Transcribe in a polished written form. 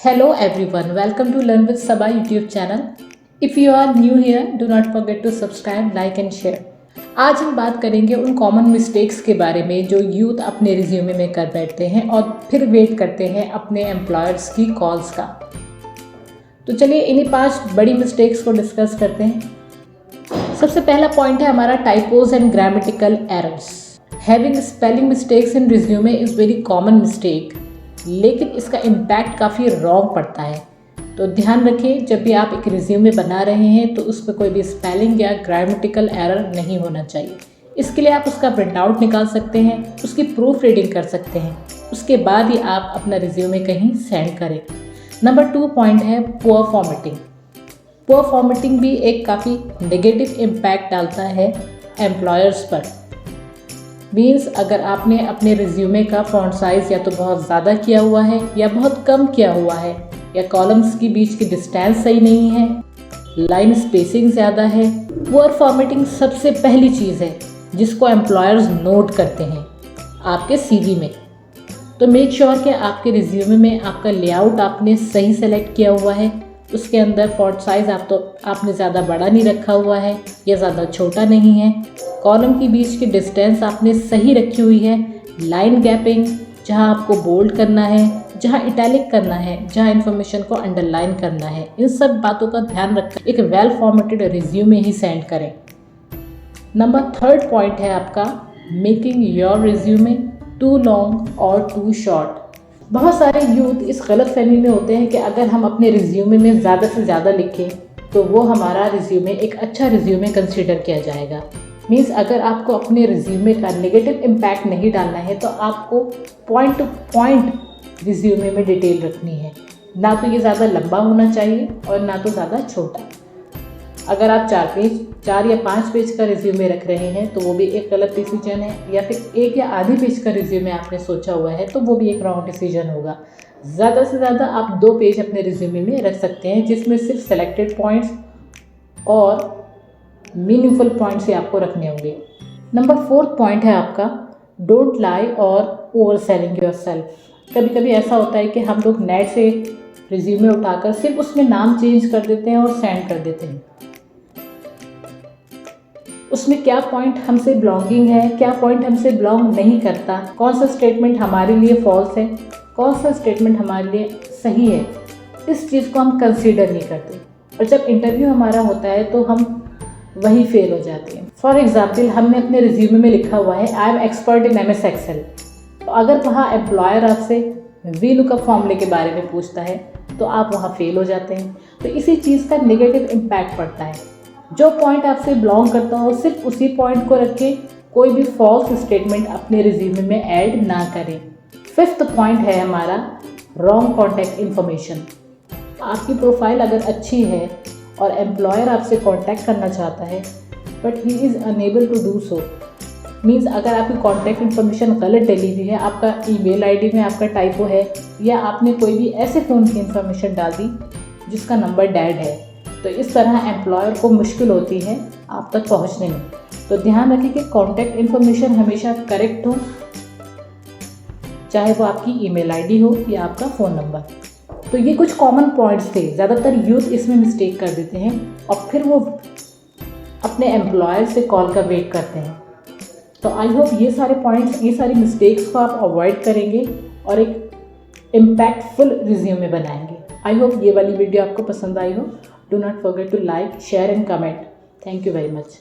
Hello everyone, welcome to Learn with Sabha YouTube channel. If you are new here, do not forget to subscribe, like and share. आज हम बात करेंगे उन common mistakes के बारे में जो यूथ अपने रिज्यूमे में कर बैठते हैं और फिर वेट करते हैं अपने एम्प्लॉयर्स की कॉल्स का। तो चलिए इन्हीं 5 बड़ी मिस्टेक्स को डिस्कस करते हैं। सबसे पहला पॉइंट है हमारा typos and grammatical errors. Having spelling mistakes in resume is very common mistake, लेकिन इसका इम्पैक्ट काफ़ी रॉन्ग पड़ता है। तो ध्यान रखें, जब भी आप एक रिज्यूमे बना रहे हैं तो उस पर कोई भी स्पेलिंग या ग्रामेटिकल एरर नहीं होना चाहिए। इसके लिए आप उसका प्रिंट आउट निकाल सकते हैं, उसकी प्रूफ रीडिंग कर सकते हैं, उसके बाद ही आप अपना रिज्यूमे कहीं सेंड करें। नंबर 2 पॉइंट है पुअर फॉर्मेटिंग। पुअर फॉर्मेटिंग भी एक काफ़ी नेगेटिव इम्पैक्ट डालता है एम्प्लॉयर्स पर। मीन्स अगर आपने अपने रिज्यूमे का फॉन्ट साइज़ या तो बहुत ज़्यादा किया हुआ है या बहुत कम किया हुआ है, या कॉलम्स के बीच की डिस्टेंस सही नहीं है, लाइन स्पेसिंग ज़्यादा है, पुअर फॉर्मेटिंग सबसे पहली चीज़ है जिसको एम्प्लॉयर्स नोट करते हैं आपके सीवी में। तो मेक श्योर कि आपके रिज्यूमे में आपका लेआउट आपने सही सेलेक्ट किया हुआ है, उसके अंदर फॉन्ट साइज़ आपने ज़्यादा बड़ा नहीं रखा हुआ है या ज़्यादा छोटा नहीं है, कॉलम के बीच की डिस्टेंस आपने सही रखी हुई है, लाइन गैपिंग, जहां आपको बोल्ड करना है, जहां इटैलिक करना है, जहां इन्फॉर्मेशन को अंडरलाइन करना है, इन सब बातों का ध्यान रखकर एक वेल फॉर्मेटेड रिज्यूमे ही सेंड करें। नंबर 3 पॉइंट है आपका making your resume too long और टू शॉर्ट। बहुत सारे यूथ इस गलत फहमी में होते हैं कि अगर हम अपने रिज्यूमे में ज़्यादा से ज़्यादा लिखें तो वो हमारा रिज्यूमे एक अच्छा रिज्यूमे कंसिडर किया जाएगा। मीन्स अगर आपको अपने रिज्यूमे का नेगेटिव इम्पैक्ट नहीं डालना है तो आपको पॉइंट टू पॉइंट रिज्यूमे में डिटेल रखनी है। ना तो ये ज़्यादा लंबा होना चाहिए और ना तो ज़्यादा छोटा। अगर आप 4 या 5 पेज का रिज्यूमे रख रहे हैं तो वो भी एक गलत डिसीजन है, या फिर 1 या आधी पेज का रिज्यूमे आपने सोचा हुआ है तो वो भी एक रॉन्ग डिसीजन होगा। ज़्यादा से ज़्यादा आप 2 पेज अपने रिज्यूमे में रख सकते हैं जिसमें सिर्फ सेलेक्टेड पॉइंट्स और मीनिंगफुल पॉइंट्स ही आपको रखने होंगे। नंबर 4 पॉइंट है आपका डोंट लाई और ओवर सेलिंग योर सेल्फ। कभी कभी ऐसा होता है कि हम लोग नेट से रिज्यूमे उठाकर सिर्फ उसमें नाम चेंज कर देते हैं और सेंड कर देते हैं। उसमें क्या पॉइंट हमसे बिलोंगिंग है, क्या पॉइंट हमसे बिलोंग नहीं करता, कौन सा स्टेटमेंट हमारे लिए फॉल्स है, कौन सा स्टेटमेंट हमारे लिए सही है, इस चीज़ को हम कंसीडर नहीं करते। और जब इंटरव्यू हमारा होता है तो हम वही फेल हो जाते हैं। फॉर एग्जाम्पल, हमने अपने रिज्यूमे में लिखा हुआ है I am expert in MS Excel, तो अगर वहाँ एम्प्लॉयर आपसे वी लुकअप फॉर्मूले के बारे में पूछता है तो आप वहाँ फेल हो जाते हैं। तो इसी चीज़ का नेगेटिव इम्पैक्ट पड़ता है। जो पॉइंट आपसे बिलोंग करता हो सिर्फ उसी पॉइंट को रखें, कोई भी फॉल्स स्टेटमेंट अपने रिज्यूमे में ऐड ना करें। 5th पॉइंट है हमारा रॉन्ग कॉन्टैक्ट इन्फॉर्मेशन। आपकी प्रोफाइल अगर अच्छी है और एम्प्लॉयर आपसे कांटेक्ट करना चाहता है but he is unable to do so, means अगर आपकी कांटेक्ट इन्फॉर्मेशन गलत डली हुई है, आपका ईमेल आईडी में आपका टाइपो है, या आपने कोई भी ऐसे फ़ोन की इन्फॉर्मेशन डाल दी जिसका नंबर डेड है, तो इस तरह एम्प्लॉयर को मुश्किल होती है आप तक पहुंचने में। तो ध्यान रखें कि कांटेक्ट इन्फॉर्मेशन हमेशा करेक्ट हो, चाहे वो आपकी ईमेल आईडी हो या आपका फ़ोन नंबर। तो ये कुछ कॉमन पॉइंट्स थे। ज़्यादातर यूथ इसमें मिस्टेक कर देते हैं और फिर वो अपने एम्प्लॉयर से कॉल का वेट करते हैं। तो आई होप ये सारे पॉइंट्स, ये सारी मिस्टेक्स को आप अवॉइड करेंगे और एक इम्पैक्टफुल रिज्यूमे बनाएंगे। आई होप ये वाली वीडियो आपको पसंद आई हो। Do not forget to like, share and comment. Thank you very much.